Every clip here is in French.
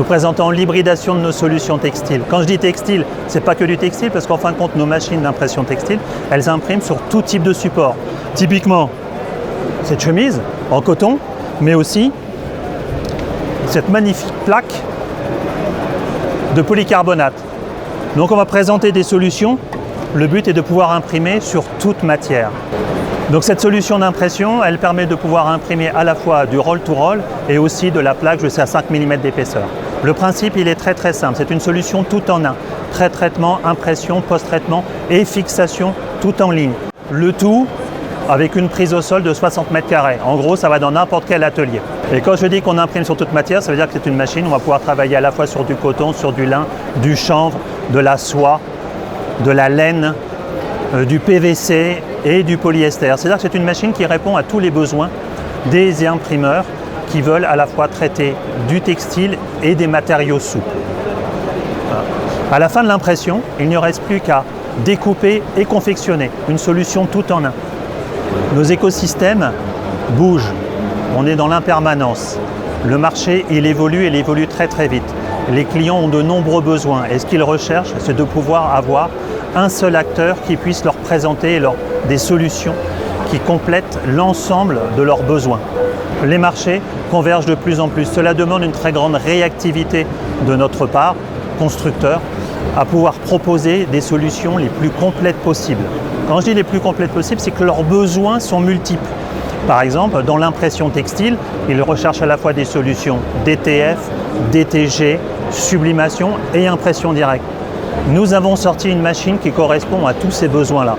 Nous présentons l'hybridation de nos solutions textiles. Quand je dis textile, ce n'est pas que du textile, parce qu'en fin de compte, nos machines d'impression textile, elles impriment sur tout type de support. Typiquement, cette chemise en coton, mais aussi cette magnifique plaque de polycarbonate. Donc on va présenter des solutions. Le but est de pouvoir imprimer sur toute matière. Donc cette solution d'impression, elle permet de pouvoir imprimer à la fois du roll-to-roll et aussi de la plaque jusqu'à 5 mm d'épaisseur. Le principe, il est très simple. C'est une solution tout en un. Pré-traitement, impression, post-traitement et fixation tout en ligne. Le tout avec une prise au sol de 60 mètres carrés. En gros, ça va dans n'importe quel atelier. Et quand je dis qu'on imprime sur toute matière, ça veut dire que c'est une machine où on va pouvoir travailler à la fois sur du coton, sur du lin, du chanvre, de la soie, de la laine, du PVC et du polyester. C'est-à-dire que c'est une machine qui répond à tous les besoins des imprimeurs qui veulent à la fois traiter du textile et des matériaux souples. À la fin de l'impression, il ne reste plus qu'à découper et confectionner une solution tout en un. Nos écosystèmes bougent, on est dans l'impermanence. Le marché, il évolue très vite. Les clients ont de nombreux besoins et ce qu'ils recherchent, c'est de pouvoir avoir un seul acteur qui puisse leur présenter des solutions qui complètent l'ensemble de leurs besoins. Les marchés convergent de plus en plus. Cela demande une très grande réactivité de notre part, constructeurs, à pouvoir proposer des solutions les plus complètes possibles. Quand je dis les plus complètes possibles, c'est que leurs besoins sont multiples. Par exemple, dans l'impression textile, ils recherchent à la fois des solutions DTF, DTG, sublimation et impression directe. Nous avons sorti une machine qui correspond à tous ces besoins-là.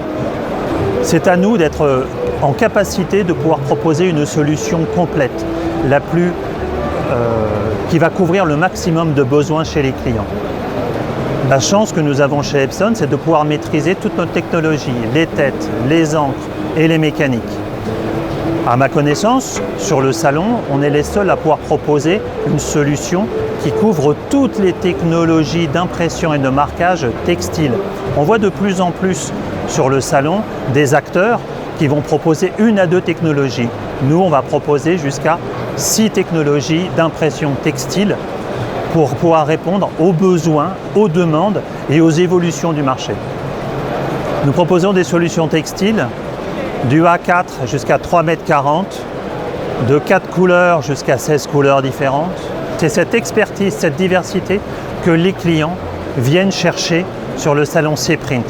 C'est à nous d'être en capacité de pouvoir proposer une solution complète, qui va couvrir le maximum de besoins chez les clients. La chance que nous avons chez Epson, c'est de pouvoir maîtriser toute notre technologie, les têtes, les encres et les mécaniques. À ma connaissance, sur le salon, on est les seuls à pouvoir proposer une solution qui couvre toutes les technologies d'impression et de marquage textile. On voit de plus en plus sur le salon des acteurs qui vont proposer 1 à 2 technologies. Nous, on va proposer jusqu'à 6 technologies d'impression textile pour pouvoir répondre aux besoins, aux demandes et aux évolutions du marché. Nous proposons des solutions textiles du A4 jusqu'à 3,40 m, de 4 couleurs jusqu'à 16 couleurs différentes. C'est cette expertise, cette diversité que les clients viennent chercher sur le salon Cprint.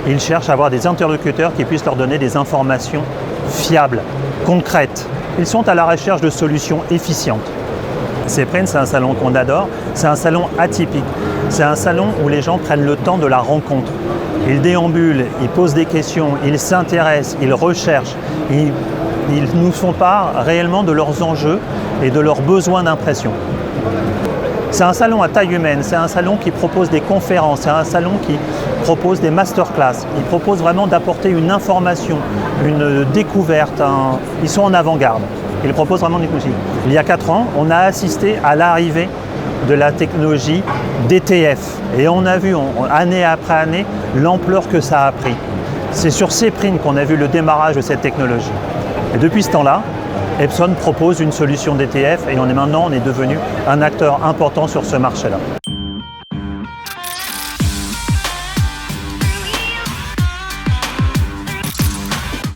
Ils cherchent à avoir des interlocuteurs qui puissent leur donner des informations fiables, concrètes. Ils sont à la recherche de solutions efficientes. Cprint, c'est un salon qu'on adore, c'est un salon atypique. C'est un salon où les gens prennent le temps de la rencontre. Ils déambulent, ils posent des questions, ils s'intéressent, ils recherchent, ils nous font part réellement de leurs enjeux et de leurs besoins d'impression. C'est un salon à taille humaine, c'est un salon qui propose des conférences, c'est un salon qui propose des masterclass. Il propose vraiment d'apporter une information, une découverte. Ils sont en avant-garde. Ils proposent vraiment des technologies. Il y a 4 ans, on a assisté à l'arrivée de la technologie DTF. Et on a vu, année après année, l'ampleur que ça a pris. C'est sur Cprint qu'on a vu le démarrage de cette technologie. Et depuis ce temps-là, Epson propose une solution DTF et on est devenu un acteur important sur ce marché-là.